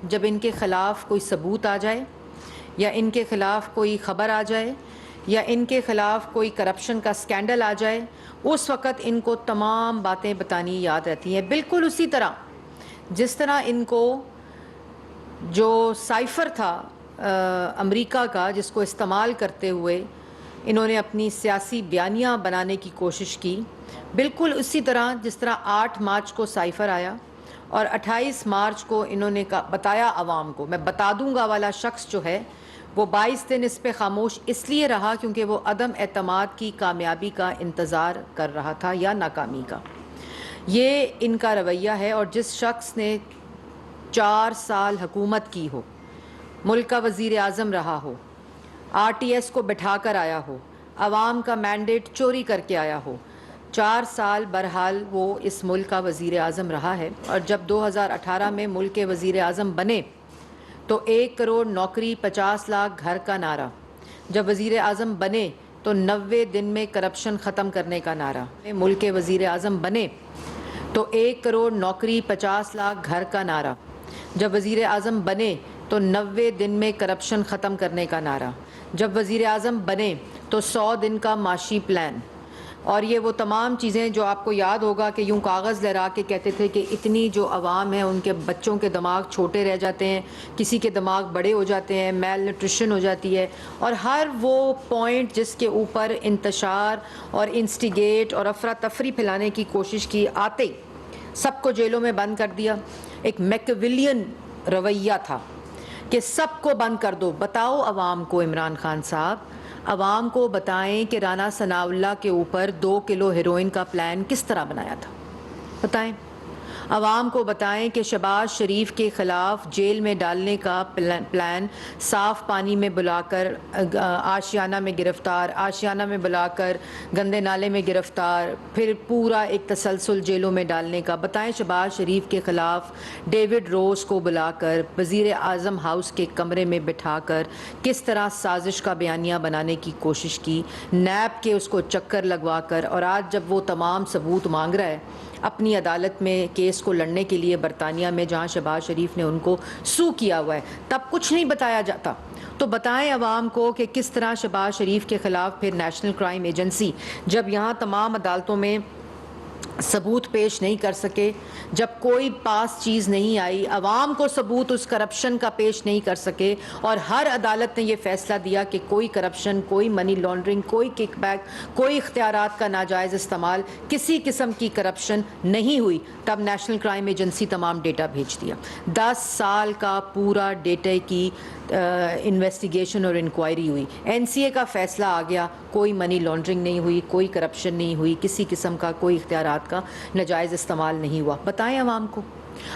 جب ان کے خلاف کوئی ثبوت آ جائے یا ان کے خلاف کوئی خبر آ جائے یا ان کے خلاف کوئی کرپشن کا سکینڈل آ جائے، اس وقت ان کو تمام باتیں بتانی یاد رہتی ہیں، بالکل اسی طرح جس طرح ان کو جو سائفر تھا امریکہ کا، جس کو استعمال کرتے ہوئے انہوں نے اپنی سیاسی بیانیہ بنانے کی کوشش کی، بالکل اسی طرح جس طرح 8 مارچ کو سائفر آیا اور 28 مارچ کو انہوں نے بتایا عوام کو، میں بتا دوں گا والا شخص جو ہے وہ 22 دن اس پہ خاموش اس لیے رہا کیونکہ وہ عدم اعتماد کی کامیابی کا انتظار کر رہا تھا یا ناکامی کا۔ یہ ان کا رویہ ہے، اور جس شخص نے 4 سال حکومت کی ہو، ملک کا وزیر اعظم رہا ہو، آر ٹی ایس کو بٹھا کر آیا ہو، عوام کا مینڈیٹ چوری کر کے آیا ہو، 4 سال بہرحال وہ اس ملک کا وزیر اعظم رہا ہے، اور جب 2018 میں ملک کے وزیر اعظم بنے تو 1 کروڑ نوکری 50 لاکھ گھر کا نعرہ، جب وزیر اعظم بنے تو 90 دن میں کرپشن ختم کرنے کا نعرہ، ملک کے وزیر اعظم بنے تو 1 کروڑ نوکری 50 لاکھ گھر کا نعرہ، جب وزیر اعظم بنے تو 90 دن میں کرپشن ختم کرنے کا نعرہ، جب وزیر اعظم بنے تو 100 دن کا معاشی پلان، اور یہ وہ تمام چیزیں جو آپ کو یاد ہوگا کہ یوں کاغذ لہرا کے کہتے تھے کہ اتنی جو عوام ہے ان کے بچوں کے دماغ چھوٹے رہ جاتے ہیں، کسی کے دماغ بڑے ہو جاتے ہیں، میل نیوٹریشن ہو جاتی ہے، اور ہر وہ پوائنٹ جس کے اوپر انتشار اور انسٹیگیٹ اور افراتفری پھیلانے کی کوشش کی، آتے ہی سب کو جیلوں میں بند کر دیا۔ ایک میکیولین رویہ تھا کہ سب کو بند کر دو۔ بتاؤ عوام کو، عمران خان صاحب عوام کو بتائیں کہ رانا ثناء اللہ کے اوپر 2 کلو ہیروئن کا پلان کس طرح بنایا تھا، بتائیں عوام کو، بتائیں کہ شہباز شریف کے خلاف جیل میں ڈالنے کا پلان صاف پانی میں بلا کر آشیانہ میں گرفتار، آشیانہ میں بلا کر گندے نالے میں گرفتار، پھر پورا ایک تسلسل جیلوں میں ڈالنے کا، بتائیں شہباز شریف کے خلاف ڈیوڈ روز کو بلا کر وزیر اعظم ہاؤس کے کمرے میں بٹھا کر کس طرح سازش کا بیانیہ بنانے کی کوشش کی، نیب کے اس کو چکر لگوا کر، اور آج جب وہ تمام ثبوت مانگ رہا ہے اپنی عدالت میں کیس کو لڑنے کے لیے برطانیہ میں، جہاں شہباز شریف نے ان کو سو کیا ہوا ہے، تب کچھ نہیں بتایا جاتا۔ تو بتائیں عوام کو کہ کس طرح شہباز شریف کے خلاف پھر نیشنل کرائم ایجنسی جب یہاں تمام عدالتوں میں ثبوت پیش نہیں کر سکے، جب کوئی پاس چیز نہیں آئی، عوام کو ثبوت اس کرپشن کا پیش نہیں کر سکے، اور ہر عدالت نے یہ فیصلہ دیا کہ کوئی کرپشن، کوئی منی لانڈرنگ، کوئی کک بیک، کوئی اختیارات کا ناجائز استعمال، کسی قسم کی کرپشن نہیں ہوئی، تب نیشنل کرائم ایجنسی تمام ڈیٹا بھیج دیا۔ 10 سال کا پورا ڈیٹا کی انویسٹیگیشن اور انکوائری ہوئی، این سی اے کا فیصلہ آ گیا، کوئی منی لانڈرنگ نہیں ہوئی، کوئی کرپشن نہیں ہوئی، کسی قسم کا کوئی اختیارات کا ناجائز استعمال نہیں ہوا۔ بتائیں عوام کو،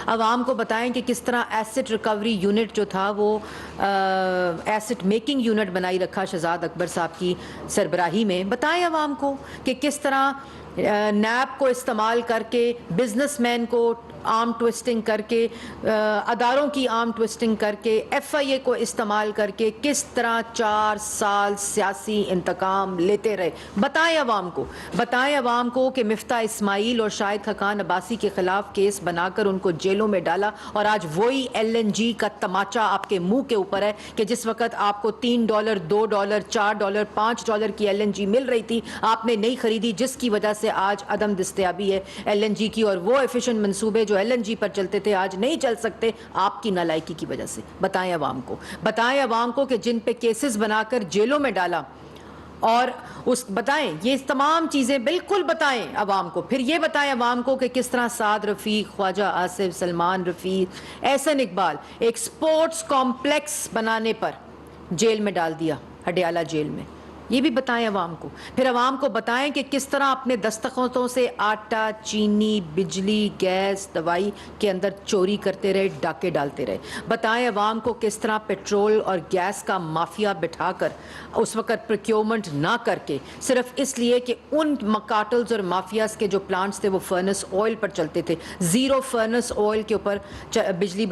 عوام کو بتائیں کہ کس طرح ایسٹ ریکوری یونٹ جو تھا وہ ایسٹ میکنگ یونٹ بنائی رکھا شہزاد اکبر صاحب کی سربراہی میں، بتائیں عوام کو کہ کس طرح نیب کو استعمال کر کے، بزنس مین کو آرم ٹوسٹنگ کر کے، اداروں کی آرم ٹوسٹنگ کر کے، ایف آئی اے کو استعمال کر کے کس طرح 4 سال سیاسی انتقام لیتے رہے۔ بتائیں عوام کو، بتائیں عوام کو کہ مفتاح اسماعیل اور شاہد خاقان عباسی کے خلاف کیس بنا کر ان کو جیلوں میں ڈالا، اور آج وہی ایل این جی کا تماچا آپ کے منہ کے اوپر ہے کہ جس وقت آپ کو $3، $2، $4، $5 کی ایل این جی مل رہی تھی، آپ نے نہیں خریدی، جس کی وجہ سے آج عدم دستیابی ہے ایل این جی کی، اور وہ ایفیشنٹ منصوبے جو ایل این جی پر چلتے تھے آج نہیں چل سکتے آپ کی نالائکی کی وجہ سے۔ بتائیں عوام کو، بتائیں عوام کو کہ جن پہ کیسز بنا کر جیلوں میں ڈالا، اور بتائیں یہ تمام چیزیں بالکل بتائیں عوام کو۔ پھر یہ بتائیں عوام کو کہ کس طرح سعد رفیق، خواجہ آصف، سلمان رفیق، احسن اقبال ایک سپورٹس کمپلیکس بنانے پر جیل میں ڈال دیا، ہڈیالہ جیل میں، یہ بھی بتائیں عوام کو۔ پھر عوام کو بتائیں کہ کس طرح اپنے دستخطوں سے آٹا، چینی، بجلی، گیس، دوائی کے اندر چوری کرتے رہے، ڈاکے ڈالتے رہے۔ بتائیں عوام کو کس طرح پیٹرول اور گیس کا مافیا بٹھا کر اس وقت پروکیورمنٹ نہ کر کے، صرف اس لیے کہ ان کارٹلز اور مافیاز کے جو پلانٹس تھے وہ فرنس آئل پر چلتے تھے، 0 فرنس آئل کے اوپر بجلی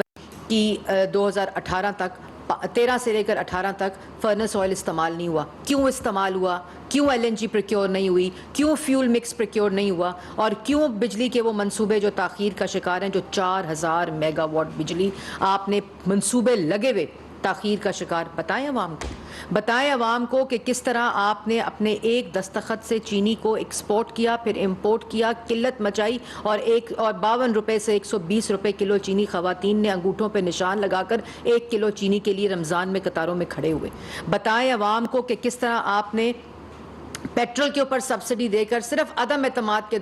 کی 2018 تک 13 سے لے کر 18 تک فرنس آئل استعمال نہیں ہوا۔ کیوں استعمال ہوا؟ کیوں LNG پروکیور نہیں ہوئی, کیوں فیول مکس پروکیور نہیں ہوا, اور کیوں بجلی کے وہ منصوبے جو تاخیر کا شکار ہیں, جو 4000 میگا واٹ بجلی آپ نے منصوبے لگے ہوئے تاخیر کا شکار. بتائیں عوام کو, بتائیں عوام کو کہ کس طرح آپ نے اپنے ایک دستخط سے چینی کو ایکسپورٹ کیا, پھر امپورٹ کیا, قلت مچائی, اور 52 روپے سے 120 روپے کلو چینی خواتین نے انگوٹھوں پہ نشان لگا کر 1 کلو چینی کے لیے رمضان میں قطاروں میں کھڑے ہوئے. بتائیں عوام کو کہ کس طرح آپ نے پیٹرول کے اوپر سبسڈی دے کر صرف عدم اعتماد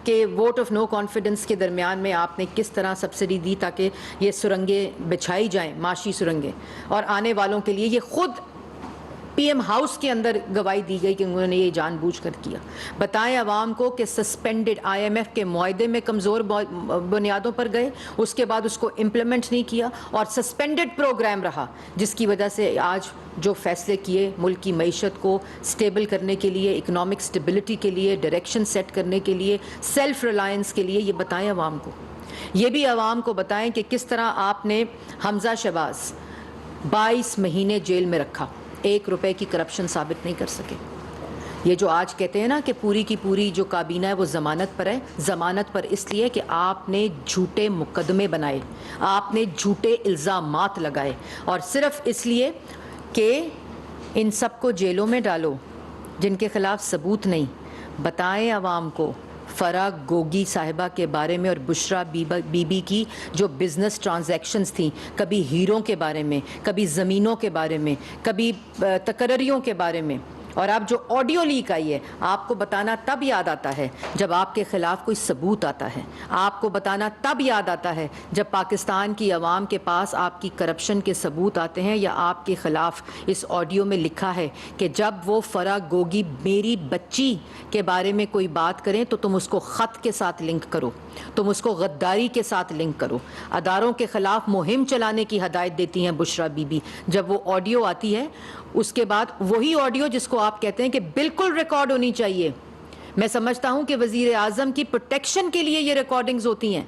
کے ووٹ آف نو کانفیڈنس کے درمیان میں آپ نے کس طرح سبسڈی دی تاکہ یہ سرنگیں بچھائی جائیں, معاشی سرنگیں, اور آنے والوں کے لیے. یہ خود پی ایم ہاؤس کے اندر گواہی دی گئی کہ انہوں نے یہ جان بوجھ کر کیا. بتائیں عوام کو کہ سسپینڈڈ IMF کے معاہدے میں کمزور بنیادوں پر گئے, اس کے بعد اس کو امپلیمنٹ نہیں کیا, اور سسپینڈڈ پروگرام رہا, جس کی وجہ سے آج جو فیصلے کیے ملک کی معیشت کو سٹیبل کرنے کے لیے, اکنامک سٹیبلٹی کے لیے, ڈائریکشن سیٹ کرنے کے لیے, سیلف ریلائنس کے لیے, یہ بتائیں عوام کو. یہ بھی عوام کو بتائیں کہ کس طرح آپ نے حمزہ شہباز 22 مہینے جیل میں رکھا, 1 روپے کی کرپشن ثابت نہیں کر سکے. یہ جو آج کہتے ہیں نا کہ پوری کی پوری جو کابینہ ہے وہ ضمانت پر ہے, ضمانت پر اس لیے کہ آپ نے جھوٹے مقدمے بنائے, آپ نے جھوٹے الزامات لگائے, اور صرف اس لیے کہ ان سب کو جیلوں میں ڈالو جن کے خلاف ثبوت نہیں. بتائیں عوام کو فرح گوگی صاحبہ کے بارے میں اور بشرا بی بی کی جو بزنس ٹرانزیکشنز تھیں, کبھی ہیروں کے بارے میں, کبھی زمینوں کے بارے میں, کبھی تقرریوں کے بارے میں, اور اب جو آڈیو لیک آئی ہے, آپ کو بتانا تب یاد آتا ہے جب آپ کے خلاف کوئی ثبوت آتا ہے. آپ کو بتانا تب یاد آتا ہے جب پاکستان کی عوام کے پاس آپ کی کرپشن کے ثبوت آتے ہیں, یا آپ کے خلاف اس آڈیو میں لکھا ہے کہ جب وہ فرح گوگی میری بچی کے بارے میں کوئی بات کریں تو تم اس کو خط کے ساتھ لنک کرو, تم اس کو غداری کے ساتھ لنک کرو. اداروں کے خلاف مہم چلانے کی ہدایت دیتی ہیں بشرا بی بی. جب وہ آڈیو آتی ہے, اس کے بعد وہی آڈیو جس کو آپ کہتے ہیں کہ بالکل ریکارڈ ہونی چاہیے, میں سمجھتا ہوں کہ وزیر اعظم کی پروٹیکشن کے لیے یہ ریکارڈنگز ہوتی ہیں.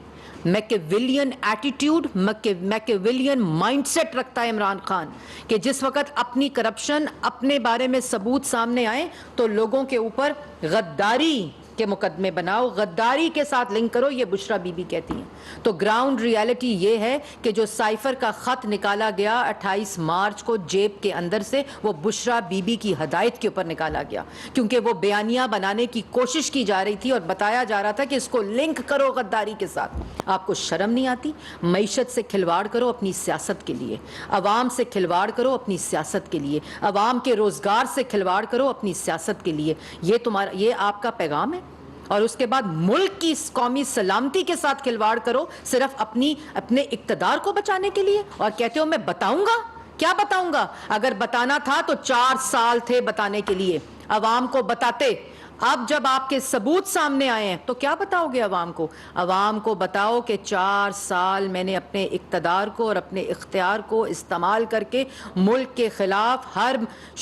میکیویلین ایٹیٹیوڈ, میکیویلین مائنڈ سیٹ رکھتا ہے عمران خان کہ جس وقت اپنی کرپشن, اپنے بارے میں ثبوت سامنے آئیں تو لوگوں کے اوپر غداری کے مقدمے بناؤ, غداری کے ساتھ لنک کرو. یہ بشرا بی بی کہتی ہیں. تو گراؤنڈ ریالٹی یہ ہے کہ جو سائفر کا خط نکالا گیا 28 مارچ کو جیب کے اندر سے, وہ بشرا بی بی کی ہدایت کے اوپر نکالا گیا, کیونکہ وہ بیانیہ بنانے کی کوشش کی جا رہی تھی اور بتایا جا رہا تھا کہ اس کو لنک کرو غداری کے ساتھ. آپ کو شرم نہیں آتی؟ معیشت سے کھلواڑ کرو اپنی سیاست کے لیے, عوام سے کھلواڑ کرو اپنی سیاست کے لیے, عوام کے روزگار سے کھلواڑ کرو اپنی سیاست کے لیے. یہ آپ کا پیغام ہے. اور اس کے بعد ملک کی قومی سلامتی کے ساتھ کھلواڑ کرو صرف اپنے اقتدار کو بچانے کے لیے, اور کہتے ہو میں بتاؤں گا. کیا بتاؤں گا؟ اگر بتانا تھا تو 4 سال تھے بتانے کے لیے, عوام کو بتاتے. اب جب آپ کے ثبوت سامنے آئے ہیں تو کیا بتاؤ گے عوام کو؟ عوام کو بتاؤ کہ 4 سال میں نے اپنے اقتدار کو اور اپنے اختیار کو استعمال کر کے ملک کے خلاف ہر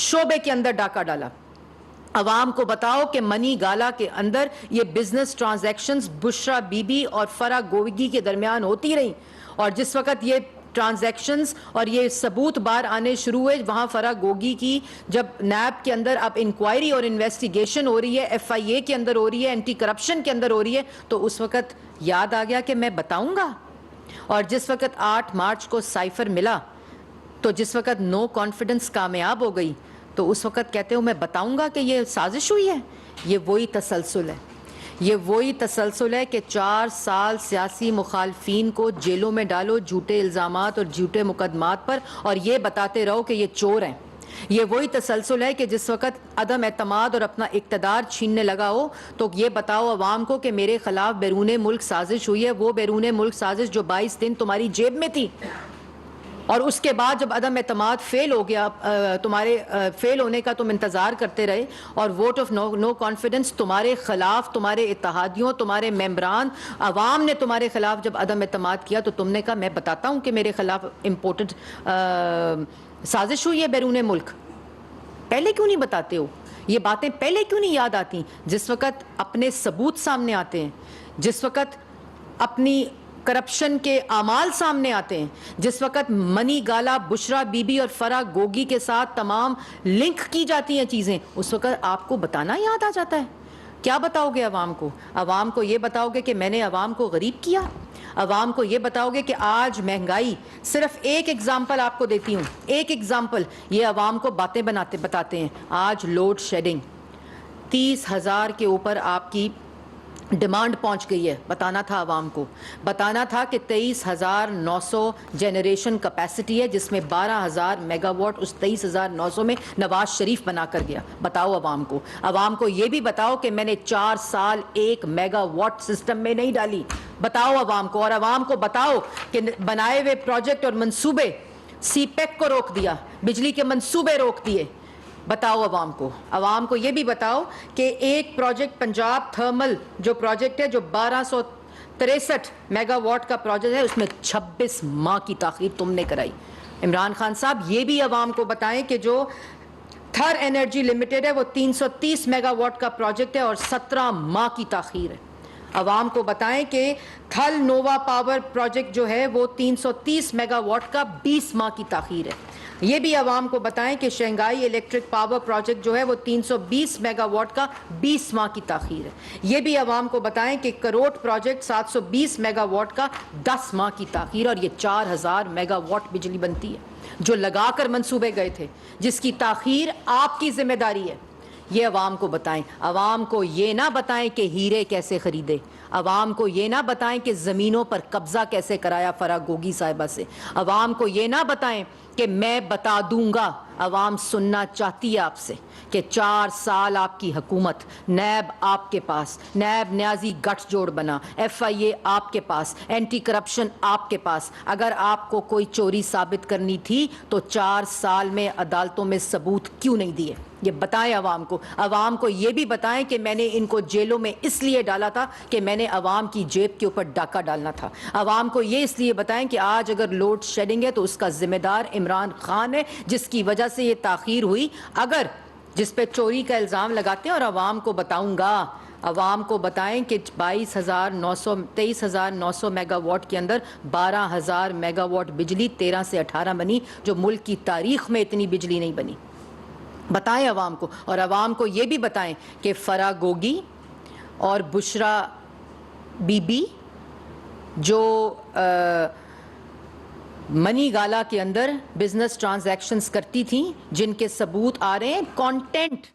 شعبے کے اندر ڈاکہ ڈالا. عوام کو بتاؤ کہ منی گالا کے اندر یہ business transactions Bushra be be اور فرح گوگی کے درمیان ہوتی رہیں, اور جس وقت یہ ٹرانزیکشنز اور یہ ثبوت بار آنے شروع ہوئے, وہاں فرح گوگی کی جب نیب کے اندر اب انکوائری اور انویسٹیگیشن ہو رہی ہے, FIA کے اندر ہو رہی ہے, اینٹی کرپشن کے اندر ہو رہی ہے, تو اس وقت یاد آ گیا کہ میں بتاؤں گا. اور جس وقت 8 مارچ کو سائفر ملا, تو جس وقت نو کانفیڈنس کامیاب ہو گئی, تو اس وقت کہتے ہو میں بتاؤں گا کہ یہ سازش ہوئی ہے. یہ وہی تسلسل ہے, یہ وہی تسلسل ہے کہ 4 سال سیاسی مخالفین کو جیلوں میں ڈالو جھوٹے الزامات اور جھوٹے مقدمات پر, اور یہ بتاتے رہو کہ یہ چور ہیں. یہ وہی تسلسل ہے کہ جس وقت عدم اعتماد اور اپنا اقتدار چھیننے لگا ہو تو یہ بتاؤ عوام کو کہ میرے خلاف بیرون ملک سازش ہوئی ہے, وہ بیرون ملک سازش جو 22 دن تمہاری جیب میں تھی, اور اس کے بعد جب عدم اعتماد فیل ہو گیا, تمہارے فیل ہونے کا تم انتظار کرتے رہے, اور ووٹ آف نو کانفیڈنس تمہارے خلاف, تمہارے اتحادیوں, تمہارے ممبران, عوام نے تمہارے خلاف جب عدم اعتماد کیا, تو تم نے کہا میں بتاتا ہوں کہ میرے خلاف امپورٹڈ سازش ہوئی ہے بیرون ملک. پہلے کیوں نہیں بتاتے ہو؟ یہ باتیں پہلے کیوں نہیں یاد آتی؟ جس وقت اپنے ثبوت سامنے آتے ہیں, جس وقت اپنی کرپشن کے اعمال سامنے آتے ہیں, جس وقت منی گالا, بشرا بی بی اور فرح گوگی کے ساتھ تمام لنک کی جاتی ہیں چیزیں, اس وقت آپ کو بتانا یاد آ جاتا ہے. کیا بتاؤ گے عوام کو؟ عوام کو یہ بتاؤ گے کہ میں نے عوام کو غریب کیا؟ عوام کو یہ بتاؤ گے کہ آج مہنگائی, صرف ایک ایگزامپل آپ کو دیتی ہوں, ایک ایگزامپل, یہ عوام کو باتیں بتاتے ہیں. آج لوڈ شیڈنگ 30,000 کے اوپر آپ کی ڈیمانڈ پہنچ گئی ہے. بتانا تھا عوام کو, بتانا تھا کہ 23,900 جنریشن کیپیسٹی ہے, جس میں 12,000 میگا واٹ اس 23,900 میں نواز شریف بنا کر گیا. بتاؤ عوام کو. عوام کو یہ بھی بتاؤ کہ میں نے 4 سال 1 میگا واٹ سسٹم میں نہیں ڈالی. بتاؤ عوام کو. اور عوام کو بتاؤ کہ بنائے ہوئے پروجیکٹ اور منصوبے, سی پیک کو روک دیا, بجلی کے منصوبے روک دیے. بتاؤ عوام کو. عوام کو یہ بھی بتاؤ کہ ایک پروجیکٹ پنجاب تھرمل جو پروجیکٹ ہے, جو 1263 میگا واٹ کا پروجیکٹ ہے, اس میں 26 ماہ کی تاخیر تم نے کرائی. عمران خان صاحب یہ بھی عوام کو بتائیں کہ جو تھر انرجی لمیٹڈ ہے وہ 330 میگا واٹ کا پروجیکٹ ہے اور 17 ماہ کی تاخیر ہے. عوام کو بتائیں کہ تھل نووا پاور پروجیکٹ جو ہے وہ 330 میگا واٹ کا 20 ماہ کی تاخیر ہے. یہ بھی عوام کو بتائیں کہ شنگھائی الیکٹرک پاور پروجیکٹ جو ہے وہ 320 میگا واٹ کا 20 ماہ کی تاخیر ہے. یہ بھی عوام کو بتائیں کہ کروٹ پروجیکٹ 720 میگا واٹ کا 10 ماہ کی تاخیر, اور یہ 4,000 میگا واٹ بجلی بنتی ہے جو لگا کر منصوبے گئے تھے, جس کی تاخیر آپ کی ذمہ داری ہے. یہ عوام کو بتائیں. عوام کو یہ نہ بتائیں کہ ہیرے کیسے خریدے, عوام کو یہ نہ بتائیں کہ زمینوں پر قبضہ کیسے کرایا فرح گوگی صاحبہ سے, عوام کو یہ نہ بتائیں کہ میں بتا دوں گا. عوام سننا چاہتی ہے آپ سے کہ 4 سال آپ کی حکومت, نیب آپ کے پاس, نیب نیازی گٹھ جوڑ بنا, FIA آپ کے پاس, اینٹی کرپشن آپ کے پاس. اگر آپ کو کوئی چوری ثابت کرنی تھی تو 4 سال میں عدالتوں میں ثبوت کیوں نہیں دیے؟ یہ بتائیں عوام کو. عوام کو یہ بھی بتائیں کہ میں نے ان کو جیلوں میں اس لیے ڈالا تھا کہ میں نے عوام کی جیب کے اوپر ڈاکہ ڈالنا تھا. عوام کو یہ اس لیے بتائیں کہ آج اگر لوڈ شیڈنگ ہے تو اس کا ذمہ دار عمران خان ہے, جس کی وجہ سے یہ تاخیر ہوئی. اگر جس پہ چوری کا الزام لگاتے ہیں, اور عوام کو بتاؤں گا, عوام کو بتائیں کہ 23,900 میگا واٹ کے اندر 12,000 میگا واٹ بجلی 13 سے 18 بنی, جو ملک کی تاریخ میں اتنی بجلی نہیں بنی. بتائیں عوام کو. اور عوام کو یہ بھی بتائیں کہ فرح گوگی اور بشرا بی بی جو منی گالا کے اندر بزنس ٹرانزیکشنز کرتی تھیں, جن کے ثبوت آ رہے ہیں, کانٹینٹ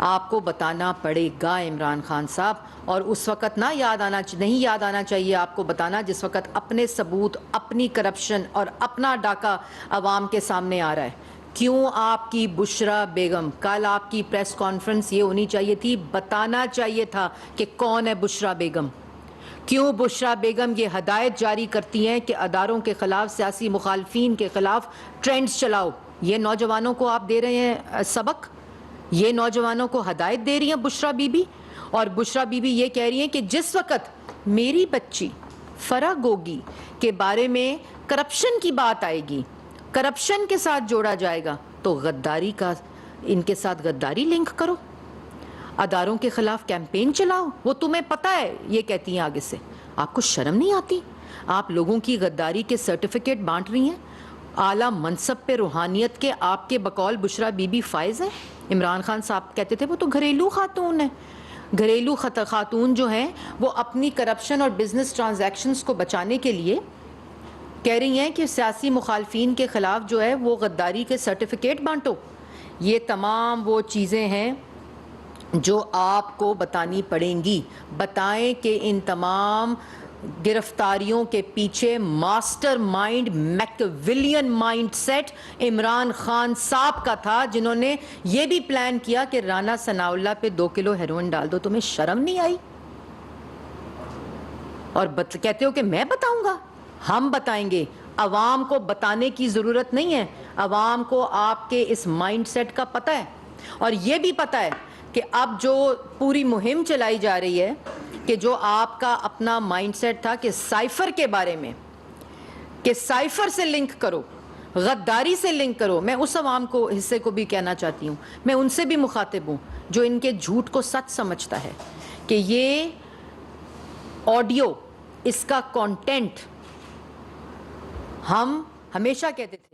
آپ کو بتانا پڑے گا عمران خان صاحب. اور اس وقت نہیں یاد آنا چاہیے آپ کو بتانا جس وقت اپنے ثبوت, اپنی کرپشن اور اپنا ڈاکہ عوام کے سامنے آ رہا ہے. کیوں آپ کی بشرا بیگم, کل آپ کی پریس کانفرنس یہ ہونی چاہیے تھی, بتانا چاہیے تھا کہ کون ہے بشرا بیگم. کیوں بشرا بیگم یہ ہدایت جاری کرتی ہیں کہ اداروں کے خلاف, سیاسی مخالفین کے خلاف ٹرینڈز چلاؤ؟ یہ نوجوانوں کو آپ دے رہے ہیں سبق, یہ نوجوانوں کو ہدایت دے رہی ہیں بشرا بی بی. اور بشرا بی بی یہ کہہ رہی ہیں کہ جس وقت میری بچی فرح گوگی کے بارے میں کرپشن کی بات آئے گی, کرپشن کے ساتھ جوڑا جائے گا, تو غداری کا, ان کے ساتھ غداری لنک کرو, اداروں کے خلاف کیمپین چلاؤ. وہ تمہیں پتہ ہے, یہ کہتی ہیں آگے سے. آپ کو شرم نہیں آتی؟ آپ لوگوں کی غداری کے سرٹیفکیٹ بانٹ رہی ہیں. اعلیٰ منصب پہ روحانیت کے آپ کے بقول بشرا بی بی فائز ہیں. عمران خان صاحب کہتے تھے وہ تو گھریلو خاتون ہیں. گھریلو خاتون جو ہیں وہ اپنی کرپشن اور بزنس ٹرانزیکشنز کو بچانے کے لیے کہہ رہی ہیں کہ سیاسی مخالفین کے خلاف جو ہے وہ غداری کے سرٹیفکیٹ بانٹو. یہ تمام وہ چیزیں ہیں جو آپ کو بتانی پڑیں گی. بتائیں کہ ان تمام گرفتاریوں کے پیچھے mastermind, Machiavellian mindset Imran Khan صاحب کا تھا, جنہوں نے یہ بھی پلان کیا کہ رانا ثناء اللہ پہ 2 کلو ہیروئن ڈال دو. تمہیں شرم نہیں آئی؟ اور کہتے ہو کہ میں بتاؤں گا. ہم بتائیں گے. عوام کو بتانے کی ضرورت نہیں ہے. عوام کو آپ کے اس مائنڈ سیٹ کا پتہ ہے, اور یہ بھی پتہ ہے کہ اب جو پوری مہم چلائی جا رہی ہے, کہ جو آپ کا اپنا مائنڈ سیٹ تھا کہ سائفر کے بارے میں, کہ سائفر سے لنک کرو, غداری سے لنک کرو. میں اس عوام کو حصے کو بھی کہنا چاہتی ہوں, میں ان سے بھی مخاطب ہوں جو ان کے جھوٹ کو سچ سمجھتا ہے, کہ یہ آڈیو، اس کا کانٹینٹ ہم ہمیشہ کہتے تھے